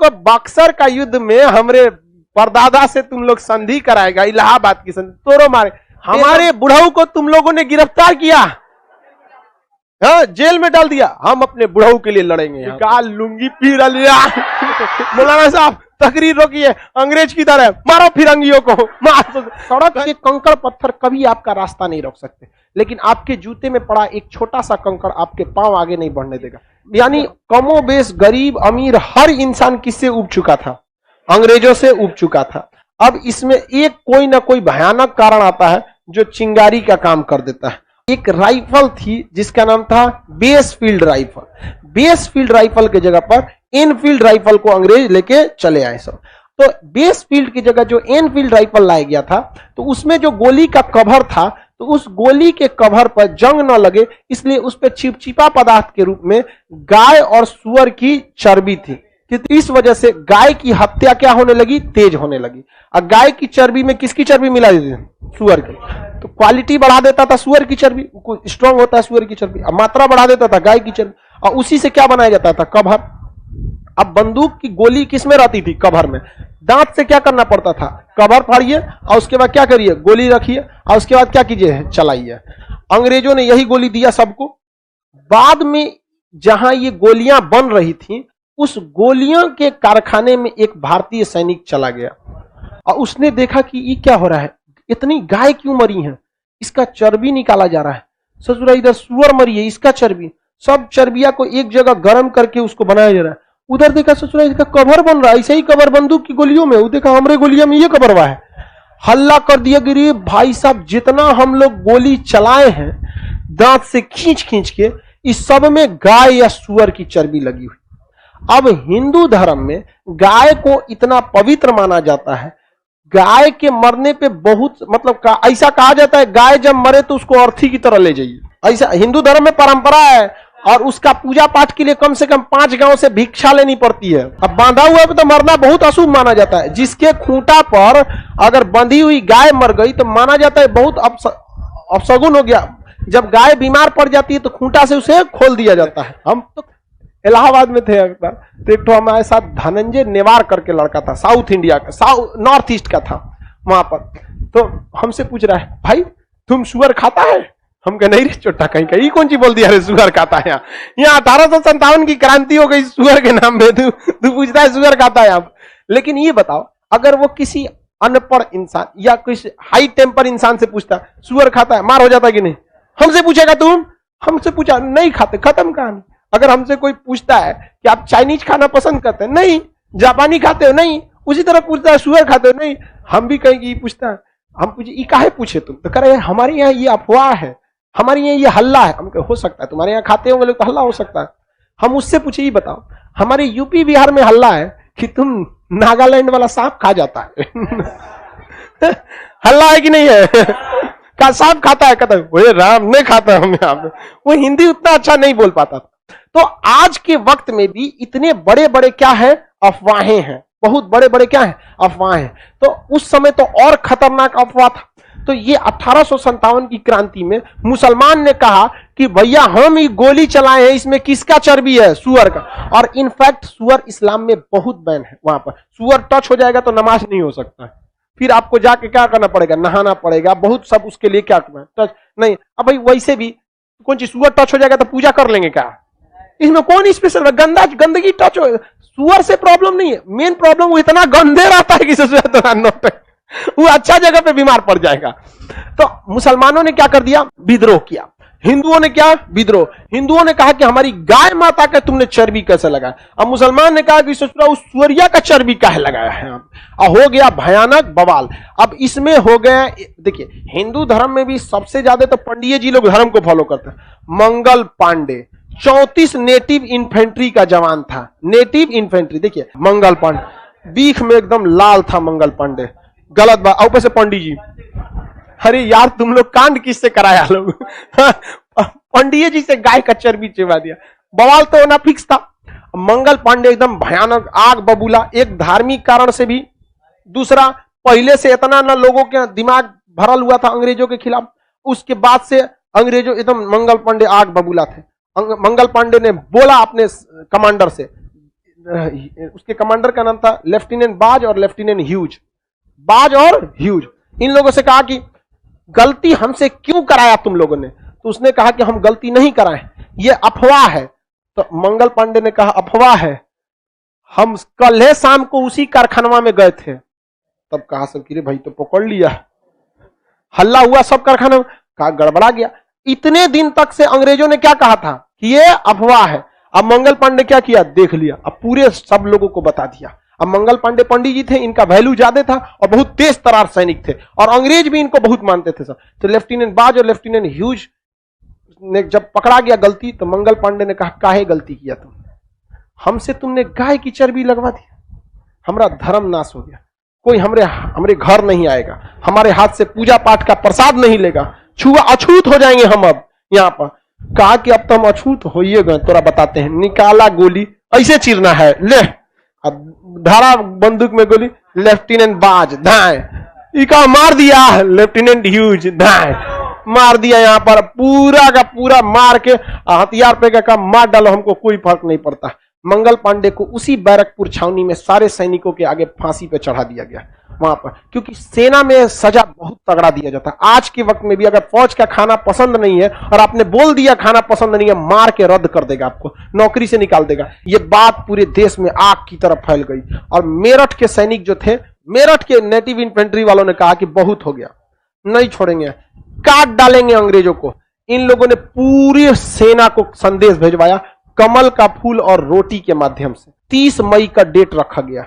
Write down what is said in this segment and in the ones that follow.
को बक्सर का युद्ध में हमरे परदादा से तुम लोग संधि कराएगा, इलाहाबाद की संधि, तोड़ो मारे। हमारे बुढ़ऊ को तुम लोगों ने गिरफ्तार किया, हाँ, जेल में डाल दिया। हम अपने बुढ़ऊ के लिए लड़ेंगे। काल लुंगी पीर लिया। मौलाना साहब तकरीर रोकिए, अंग्रेज की तरह मारो फिरंगियों को, मारो। सड़क के कंकड़ पत्थर कभी आपका रास्ता नहीं रोक सकते, लेकिन आपके जूते में पड़ा एक छोटा सा कंकड़ आपके पांव आगे नहीं बढ़ने देगा। यानी कमोबेश गरीब अमीर हर इंसान किससे उब चुका था? अंग्रेजों से उब चुका था। अब इसमें एक कोई ना कोई भयानक कारण आता है जो चिंगारी का काम कर देता है। एक राइफल थी जिसका नाम था base field rifle. Base field rifle की जगह पर एनफील्ड राइफल को अंग्रेज लेके चले आए सब। तो बेस फील्ड की जगह जो एनफील्ड राइफल लाया गया था, तो उसमें जो गोली का कवर था, तो उस गोली के कवर पर जंग न लगे इसलिए उस पर चिपचिपा पदार्थ के रूप में गाय और सुअर की चर्बी थी। इस वजह से गाय की हत्या क्या होने लगी? तेज होने लगी। और गाय की चर्बी में किसकी चर्बी मिला देती थी? सुअर की। तो क्वालिटी बढ़ा देता था सुअर की चर्बी, स्ट्रांग होता है सुअर की चर्बी, और मात्रा बढ़ा देता था गाय की चर्बी, और उसी से क्या बनाया जाता था? कवर। अब बंदूक की गोली किसमें रहती थी? कवर में। दांत से क्या करना पड़ता था? कवर फाड़िए और उसके बाद क्या करिए? गोली रखिए और उसके बाद क्या कीजिए? चलाइए। अंग्रेजों ने यही गोली दिया सबको। बाद में जहां ये गोलियां बन रही थी, उस गोलियों के कारखाने में एक भारतीय सैनिक चला गया और उसने देखा कि ये क्या हो रहा है, इतनी गाय क्यों मरी है, इसका चर्बी निकाला जा रहा है। ससुरा इधर सुअर मरी है, इसका चर्बी, सब चर्बिया को एक जगह गर्म करके उसको बनाया जा रहा है। उधर देखा ससुरा इसका कवर बन रहा है, ऐसे ही कवर बंदूक की गोलियों में। वो देखा हमरे गोलियों में ये कवर हुआ है। हल्ला कर दिया गिरी भाई साहब, जितना हम लोग गोली चलाए हैं दांत से खींच खींच के, इस सब में गाय या सुअर की चर्बी लगी हुई। अब हिंदू धर्म में गाय को इतना पवित्र माना जाता है, गाय के मरने पे बहुत मतलब ऐसा कहा जाता है गाय जब मरे तो उसको अर्थी की तरह ले जाइए, ऐसा हिंदू धर्म में परंपरा है। और उसका पूजा पाठ के लिए कम से कम 5 गांव से भिक्षा लेनी पड़ती है। अब बांधा हुआ तो मरना बहुत अशुभ माना जाता है। जिसके खूंटा पर अगर बंधी हुई गाय मर गई तो माना जाता है बहुत अपशगुन हो गया। जब गाय बीमार पड़ जाती है तो खूंटा से उसे खोल दिया जाता है। हम तो इलाहाबाद में थे एक बार, तो एक हमारे साथ धनंजय नेवार करके लड़का था, साउथ इंडिया का, नॉर्थ ईस्ट का था वहां पर। तो हमसे पूछ रहा है भाई तुम सुअर खाता है? हम कहे नहीं रे चोटा, कहीं कौन सी बोल दिया रे सुअर खाता है। यहाँ 1857 की क्रांति हो गई सुअर के नाम पे, तू पूछता है सुअर खाता है आप। लेकिन ये बताओ अगर वो किसी अनपढ़ इंसान या किसी हाई टेम्पर इंसान से पूछता सुअर खाता है, मार हो जाता कि नहीं? हमसे पूछेगा तुम? हमसे पूछा नहीं खाते, खत्म कहानी। अगर हमसे कोई पूछता है कि आप चाइनीज खाना पसंद करते हैं? नहीं। जापानी खाते हो? नहीं। उसी तरह पूछता है सुअर खाते हो? नहीं। हम भी कहेंगे पूछता है, हम पूछे ये काहे पूछे तुम? तो कह रहे हमारे यहाँ ये अफवाह है, हमारे यहाँ ये हल्ला है। हम कहे हो सकता है तुम्हारे यहाँ खाते होंगे लोग तो हल्ला हो सकता है। हम उससे पूछे ये बताओ हमारे यूपी बिहार में हल्ला है कि तुम नागालैंड वाला सांप खा जाता है। हल्ला है कि नहीं है? का सांप खाता है? कहता है राम नहीं खाता हम यहाँ पे। वो हिंदी उतना अच्छा नहीं बोल पाता था। तो आज के वक्त में भी इतने बड़े बड़े क्या है? अफवाहें हैं। बहुत बड़े बड़े क्या है? अफवाहें। तो उस समय तो और खतरनाक अफवाह था। तो ये 1857 की क्रांति में मुसलमान ने कहा कि भैया हम ये गोली चलाए हैं, इसमें किसका चर्बी है? सुअर का। और इनफैक्ट सुअर इस्लाम में बहुत बैन है। वहां पर सुअर टच हो जाएगा तो नमाज नहीं हो सकता है, फिर आपको जाके क्या करना पड़ेगा? नहाना पड़ेगा, बहुत सब उसके लिए क्या करना, टच नहीं। अब भाई वैसे भी कौन चीज सुअर टच हो जाएगा तो पूजा कर लेंगे क्या? इसमें कौन स्पेशल? गंदगी टच हो, सुअर से प्रॉब्लम नहीं है। मेन प्रॉब्लम वो इतना गंदे रहता है कि वो अच्छा जगह पे बीमार पड़ जाएगा। तो मुसलमानों ने क्या कर दिया? विद्रोह किया। हिंदुओं ने क्या? विद्रोह। हिंदुओं ने कहा कि हमारी गाय माता का तुमने चर्बी कैसे लगाया? अब मुसलमान ने कहा कि ससुरा उस सुअरिया का चर्बी काहे लगाया है? अब हो गया भयानक बवाल। अब इसमें हो गया, देखिए हिंदू धर्म में भी सबसे ज्यादा तो पंडित जी लोग धर्म को फॉलो करते हैं। मंगल पांडे 34 नेटिव इन्फेंट्री का जवान था। नेटिव इन्फेंट्री, देखिए मंगल पांडे बीख में एकदम लाल था मंगल पांडे। गलत बात। ऊपर से पंडित जी, अरे यार तुम लोग कांड किससे कराया लोग? पंडित जी से गाय का चर्बी चिपा दिया। बवाल तो होना फिक्स था। मंगल पांडे एकदम भयानक आग बबूला, एक धार्मिक कारण से भी, दूसरा पहले से इतना ना लोगों के दिमाग भरल हुआ था अंग्रेजों के खिलाफ, उसके बाद से अंग्रेजों एकदम मंगल पांडे आग बबूला थे। मंगल पांडे ने बोला अपने कमांडर से उसके कमांडर का नाम था लेफ्टिनेंट बाज और लेफ्टिनेंट ह्यूज। बाज और ह्यूज इन लोगों से कहा कि गलती हमसे क्यों कराया तुम लोगों ने? तो उसने कहा कि हम गलती नहीं कराए, ये अफवाह है। तो मंगल पांडे ने कहा अफवाह है, हम कल शाम को उसी कारखाना में गए थे। तब कहा सब कि रे भाई तो पकड़ लिया, हल्ला हुआ सब कारखाना में, कहा गड़बड़ा गया। इतने दिन तक से अंग्रेजों ने क्या कहा था कि ये अफवाह है। अब मंगल पांडे क्या किया, देख लिया, अब पूरे सब लोगों को बता दिया। अब मंगल पांडे पंडित जी थे, इनका वैल्यू ज्यादा था और बहुत तेज तरार सैनिक थे और अंग्रेज भी इनको बहुत मानते थे सब। तो लेफ्टिनेंट बाज और लेफ्टिनेंट ह्यूज ने जब पकड़ा गया गलती, तो मंगल पांडे ने कहा काहे गलती किया तुम, हमसे तुमने गाय की चर्बी लगवा दी, हमारा धर्म नाश हो गया, कोई हमरे घर नहीं आएगा, हमारे हाथ से पूजा पाठ का प्रसाद नहीं लेगा, छुआ अछूत हो जाएंगे हम। अब यहां पर कहा कि अब तो हम अछूत हो ही गए, तोरा बताते हैं। निकाला गोली, ऐसे चीरना है, ले, अब धारा बंदूक में गोली, लेफ्टिनेंट बाज धाए, इका मार दिया, लेफ्टिनेंट ह्यूज धाए, मार दिया। यहां पर पूरा का पूरा मार के हथियार पे का मार डालो, हमको कोई फर्क नहीं पड़ता। मंगल पांडे को उसी बैरकपुर छावनी में सारे सैनिकों के आगे फांसी पे चढ़ा दिया गया वहां पर, क्योंकि सेना में सजा बहुत तगड़ा दिया जाता। आज के वक्त में भी अगर फौज का खाना पसंद नहीं है और आपने बोल दिया खाना पसंद नहीं है, मार के रद्द कर देगा, आपको नौकरी से निकाल देगा। ये बात पूरे देश में आग की तरफ फैल गई और मेरठ के सैनिक जो थे, मेरठ के नेटिव इन्फेंट्री वालों ने कहा कि बहुत हो गया, नहीं छोड़ेंगे, काट डालेंगे अंग्रेजों को। इन लोगों ने पूरी सेना को संदेश भेजवाया कमल का फूल और रोटी के माध्यम से। 30 मई का डेट रखा गया,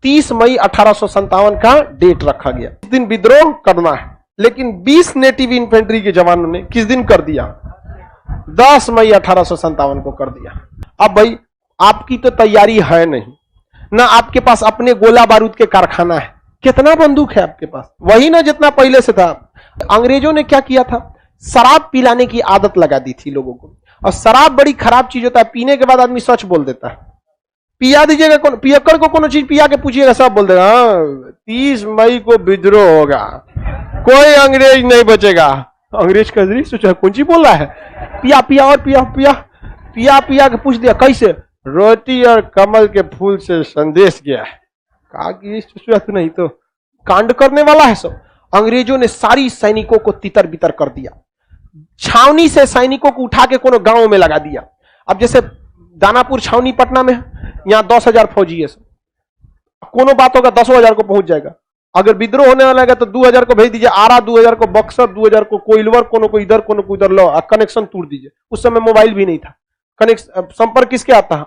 30 मई 1857 का डेट रखा गया। इस दिन विद्रोह करना है, लेकिन 20 नेटिव इन्फेंट्री के जवानों ने किस दिन कर दिया, 10 मई 1857 को कर दिया। अब भाई आपकी तो तैयारी है नहीं ना, आपके पास अपने गोला बारूद के कारखाना है, कितना बंदूक है आपके पास, वही ना जितना पहले से था। अंग्रेजों ने क्या किया था, शराब पिलाने की आदत लगा दी थी लोगों को, और शराब बड़ी खराब चीज होता है, पीने के बाद आदमी सच बोल देता है। पिया दीजिएगा, पियक्कड़ को कोनो चीज पिया के पूछिएगा, सब बोल देगा 30 मई को विद्रोह होगा, कोई अंग्रेज नहीं बचेगा। अंग्रेज का सोचा कौन चीज बोल रहा है, पिया पिया और पिया पिया पिया पिया के पूछ दिया कैसे, रोटी और कमल के फूल से संदेश गया है। कहा कि तू नहीं तो कांड करने वाला है सब। अंग्रेजों ने सारी सैनिकों को तितर बितर कर दिया, छावनी से सैनिकों को उठा के कोनो गांव में लगा दिया। अब जैसे दानापुर छावनी पटना में, यहां 10,000 फौजी है, कोनो बात होगा 10,000 को पहुंच जाएगा। अगर विद्रोह होने वाला है तो 2,000 को भेज दीजिए आरा, 2,000 को बक्सर, 2,000 को कोइलवर, कोनो को इधर कोनो को इधर, लो कनेक्शन तोड़ दीजिए। उस समय मोबाइल भी नहीं था, कनेक्शन संपर्क किसके आता है,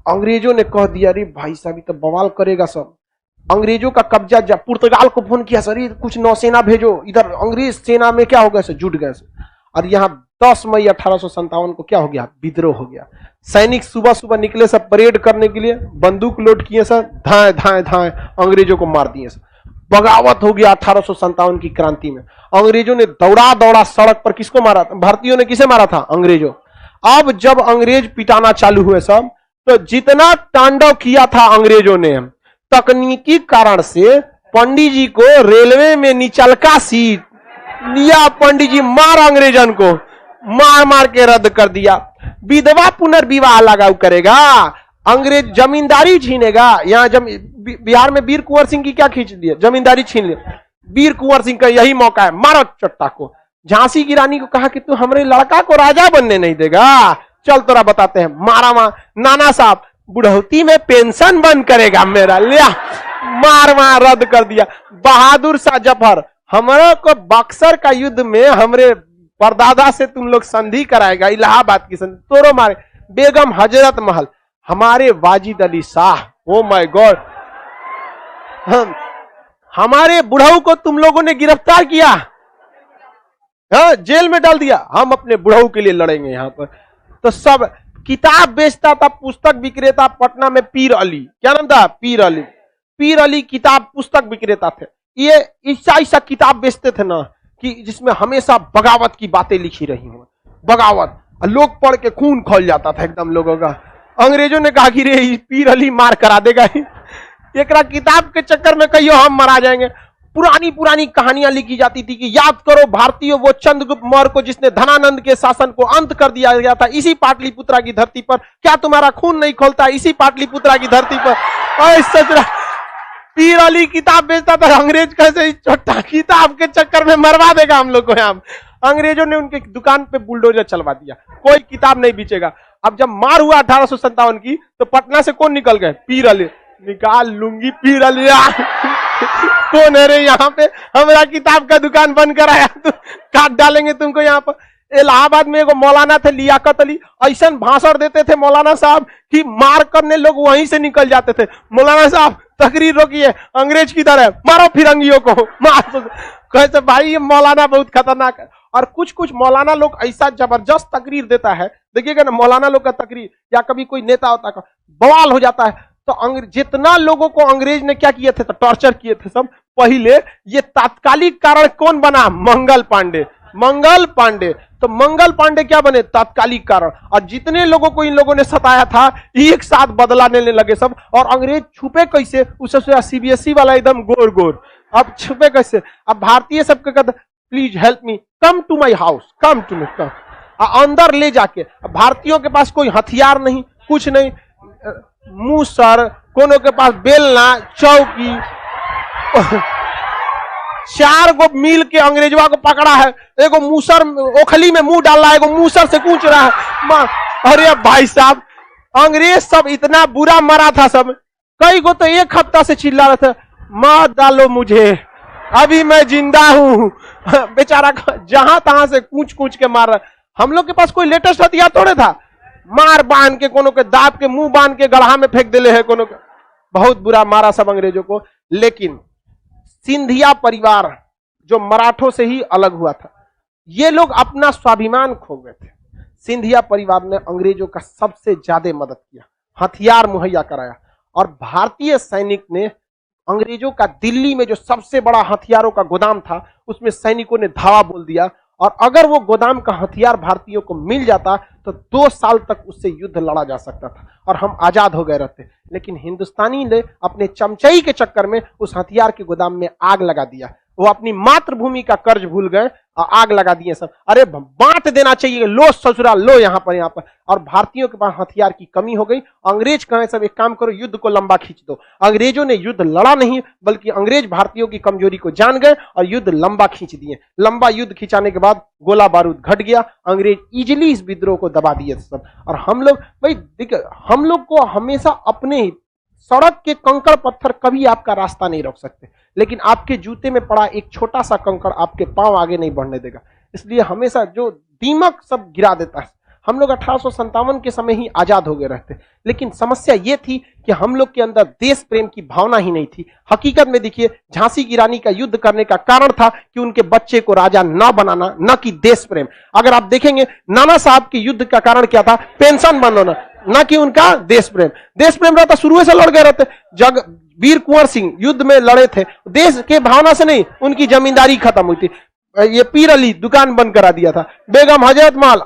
अंग्रेजों ने कह दिया अरे भाई साहब तो बवाल करेगा सब। अंग्रेजों का कब्जा, जब पुर्तगाल को फोन किया सर कुछ नौसेना भेजो इधर, अंग्रेज सेना में क्या हो गया, जुट गए। और यहाँ 10 मई 1857 को क्या हो गया, विद्रोह हो गया। सैनिक सुबह सुबह निकले सब परेड करने के लिए, बंदूक लोड किए सर, धाए धाए धाए अंग्रेजों को मार दिए सर। बगावत हो गया 1857 की क्रांति में। अंग्रेजों ने दौड़ा दौड़ा सड़क पर किसको मारा था, भारतीयों ने किसे मारा था, अंग्रेजों। अब जब अंग्रेज पिटाना चालू हुए सब, तो जितना तांडव किया था अंग्रेजों ने, तकनीकी कारण से पंडित जी को रेलवे में निचलका सीट लिया, पंडित जी मार अंग्रेजन को मार मार के रद्द कर दिया। विधवा पुनर्विवाह लागू करेगा, अंग्रेज जमींदारी छीनेगा। यहाँ बिहार में वीर कुंवर सिंह की क्या खींच दिया, जमींदारी छीन लिया। वीर कुंवर सिंह का यही मौका है, मारो चट्टा को। झांसी की रानी को कहा कि तू हमारे लड़का को राजा बनने नहीं देगा, चल तोरा बताते हैं। मारा मार, नाना साहब बुढ़ौती में पेंशन बंद करेगा मेरा, लिया मार मार रद्द कर दिया। बहादुर शाह जफर, हमारे को बक्सर का युद्ध में हमरे परदादा से तुम लोग संधि कराएगा, इलाहाबाद की संधि, तोरो मारे। बेगम हजरत महल, हमारे Wajid Ali Shah, oh my God, हमारे बुढ़ऊ को तुम लोगों ने गिरफ्तार किया, हाँ जेल में डाल दिया, हम अपने बुढ़ऊ के लिए लड़ेंगे यहाँ पर। तो सब किताब बेचता था, पुस्तक विक्रेता पटना में, पीर अली, क्या नाम था, पीर अली। पीर अली किताब पुस्तक विक्रेता थे। ये ऐसा किताब बेचते थे ना कि जिसमें हमेशा बगावत की बातें लिखी रही हो, बगावत, लोग पढ़ के खून खौल जाता था एकदम लोगों का। अंग्रेजों ने कहा कि रे पीर अली मार करा देगा, एक किताब के चक्कर में कहियो हम मरा जाएंगे। पुरानी पुरानी कहानियां लिखी जाती थी कि याद करो भारतीयों वो चंद्रगुप्त मौर्य को जिसने धनानंद के शासन को अंत कर दिया गया था इसी पाटलिपुत्रा की धरती पर, क्या तुम्हारा खून नहीं खोलता इसी पाटलिपुत्रा की धरती पर। पीर अली किताब बेचता था, अंग्रेज कैसे इस छोटा किताब के चक्कर में मरवा देगा हम लोग को। यहाँ अंग्रेजों ने उनके दुकान पे बुलडोजर चलवा दिया, कोई किताब नहीं बेचेगा। अब जब मार हुआ 1857 की तो पटना से कौन निकल गए? पीर अली। निकाल लूंगी पीर अली कौन है रे यहाँ पे, हमारा किताब का दुकान बंद कराया, तो काट डालेंगे तुमको यहाँ पर। इलाहाबाद में एगो मौलाना थे लियाकत अली, ऐसा भाषण देते थे मौलाना साहब कि मार करने लोग वहीं से निकल जाते थे। मौलाना साहब तकरीर रोकिए, अंग्रेज की तरह मारो फिरंगियों को, मार। कहते भाई ये मौलाना बहुत खतरनाक है। और कुछ कुछ मौलाना लोग ऐसा जबरदस्त तकरीर देता है, देखिएगा ना मौलाना लोग का तकरीर, या कभी कोई नेता होता है बवाल हो जाता है। तो जितना लोगों को अंग्रेज ने क्या किए थे, तो टॉर्चर किए थे सब। पहले ये तात्कालिक कारण कौन बना? मंगल पांडे। मंगल पांडे, तो मंगल पांडे क्या बने? तात्कालिक कारण। और जितने लोगों को इन लोगों ने सताया था एक साथ बदला लेने लगे सब। और अंग्रेज छुपे कैसे? उससे सीबीएसई वाला एकदम गोर गोर, अब छुपे कैसे? अब भारतीय सबके कहते please help me, come to my house, come to me, come. अंदर ले जाके, भारतीयों के पास कोई हथियार नहीं, कुछ नहीं, मूसर, कोनो के पास बेलना, चौकी, 4 गो मिल के अंग्रेजवा को पकड़ा है। एगो मूसर ओखली में मुंह डाल रहा है, एगो मूसर से कूच रहा है। अरे भाई साहब, अंग्रेज सब इतना बुरा मरा था सब, कई गो तो 1 हफ्ता से चिल्ला रहे थे मार डालो मुझे, अभी मैं जिंदा हूं। बेचारा जहां तहां से कूच कूच के मार रहा। हम लोग के पास कोई लेटेस्ट हथियार थोड़े था, मार बांध के, कोनो के दाब के मुंह बांध के गढ़ा में फेंक दिले है, कोनो के बहुत बुरा मारा सब अंग्रेजों को। लेकिन सिंधिया परिवार जो मराठों से ही अलग हुआ था, ये लोग अपना स्वाभिमान खो गए थे। सिंधिया परिवार ने अंग्रेजों का सबसे ज्यादा मदद किया, हथियार मुहैया कराया। और भारतीय सैनिक ने अंग्रेजों का दिल्ली में जो सबसे बड़ा हथियारों का गोदाम था, उसमें सैनिकों ने धावा बोल दिया। और अगर वो गोदाम का हथियार भारतीयों को मिल जाता तो 2 साल तक उससे युद्ध लड़ा जा सकता था और हम आजाद हो गए रहते। लेकिन हिंदुस्तानी ने अपने चमचई के चक्कर में उस हथियार के गोदाम में आग लगा दिया। वो अपनी मातृभूमि का कर्ज भूल गए और आग लगा दिए सब। अरे बांट देना चाहिए, लो ससुरा लो यहाँ पर। और भारतीयों के पास हथियार की कमी हो गई। अंग्रेज कहे सब एक काम करो, युद्ध को लंबा खींच दो। अंग्रेजों ने युद्ध लड़ा नहीं, बल्कि अंग्रेज भारतीयों की कमजोरी को जान गए और युद्ध लंबा खींच दिए। लंबा युद्ध खिंचाने के बाद गोला बारूद घट गया, अंग्रेज इजिली इस विद्रोह को दबा दिए सब। और हम लोग भाई देखिए, हम लोग को हमेशा अपने सड़क के कंकड़ पत्थर कभी आपका रास्ता नहीं रोक सकते, लेकिन आपके जूते में पड़ा एक छोटा सा कंकड़ आपके पांव आगे नहीं बढ़ने देगा। इसलिए हमेशा जो दीमक सब गिरा देता है। हम लोग 1857 के समय ही आजाद हो गए रहते, लेकिन समस्या ये थी कि हम लोग के अंदर देश प्रेम की भावना ही नहीं थी। हकीकत में देखिए, झांसी की रानी का युद्ध करने का कारण था कि उनके बच्चे को राजा न बनाना, न कि देश प्रेम। अगर आप देखेंगे नाना साहब के युद्ध का कारण क्या था? पेंशन बंद होना, न कि उनका देश प्रेम। देश प्रेम रहता शुरू से लड़ गए रहते। वीर कुंवर सिंह युद्ध में लड़े थे, देश के भावना से नहीं, उनकी जमींदारी खत्म हुई थी। ये पीर अली दुकान बंद करा दिया था, बेगम हजरत महल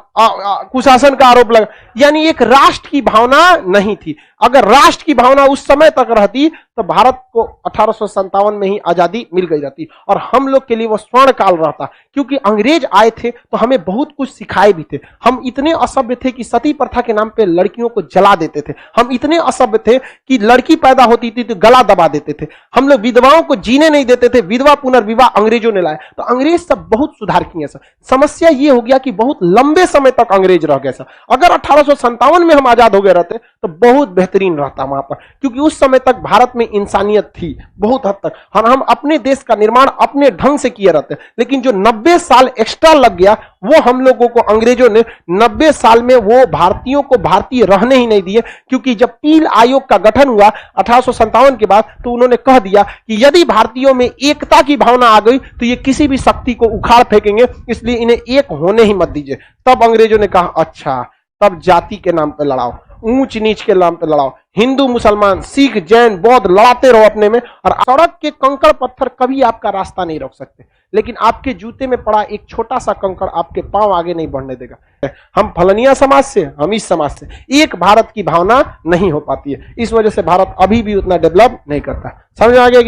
कुशासन का आरोप लगा। यानी एक राष्ट्र की भावना नहीं थी। अगर राष्ट्र की भावना उस समय तक रहती तो भारत को 1857 में ही आजादी मिल गई रहती और हम लोग के लिए वो स्वर्ण काल रहता। क्योंकि अंग्रेज आए थे तो हमें बहुत कुछ सिखाए भी थे। हम इतने असभ्य थे कि सती प्रथा के नाम पे लड़कियों को जला देते थे। हम इतने असभ्य थे कि लड़की पैदा होती थी तो गला दबा देते थे। हम लोग विधवाओं को जीने नहीं देते थे। विधवा पुनर्विवाह अंग्रेजों ने लाया। तो अंग्रेज सब बहुत सुधार किए सर। समस्या ये हो गया कि बहुत लंबे समय तक अंग्रेज रह गए सर। अगर 1857 में हम आजाद हो गए रहते तो बहुत बेहतरीन रहता वहां पर, क्योंकि उस समय तक भारत में इंसानियत थी बहुत हद तक। हम अपने देश का निर्माण अपने ढंग से किए रहते। लेकिन जो 90 साल एक्स्ट्रा लग गया, वो हम लोगों को अंग्रेजों ने 90 साल में वो भारतीयों को भारतीय रहने ही नहीं दिए। क्योंकि जब पील आयोग का गठन हुआ 1857 के बाद, तो उन्होंने कह दिया कि यदि भारतीयों में एकता की भावना आ गई तो ये किसी भी शक्ति को उखाड़ फेंकेंगे, इसलिए इन्हें एक होने ही मत दीजिए। तब अंग्रेजों ने कहा अच्छा, तब जाति के नाम पर लड़ाओ, ऊंच नीच के नाम पर लड़ाओ, हिंदू मुसलमान सिख जैन बौद्ध लड़ाते रहो अपने में। और सड़क के कंकड़ पत्थर कभी आपका रास्ता नहीं रोक सकते, लेकिन आपके जूते में पड़ा एक छोटा सा कंकड़ आपके पांव आगे नहीं बढ़ने देगा। हम फलनिया समाज से, हम इस समाज से, एक भारत की भावना नहीं हो पाती है। इस वजह से भारत अभी भी उतना डेवलप नहीं करता। समझ आ गया?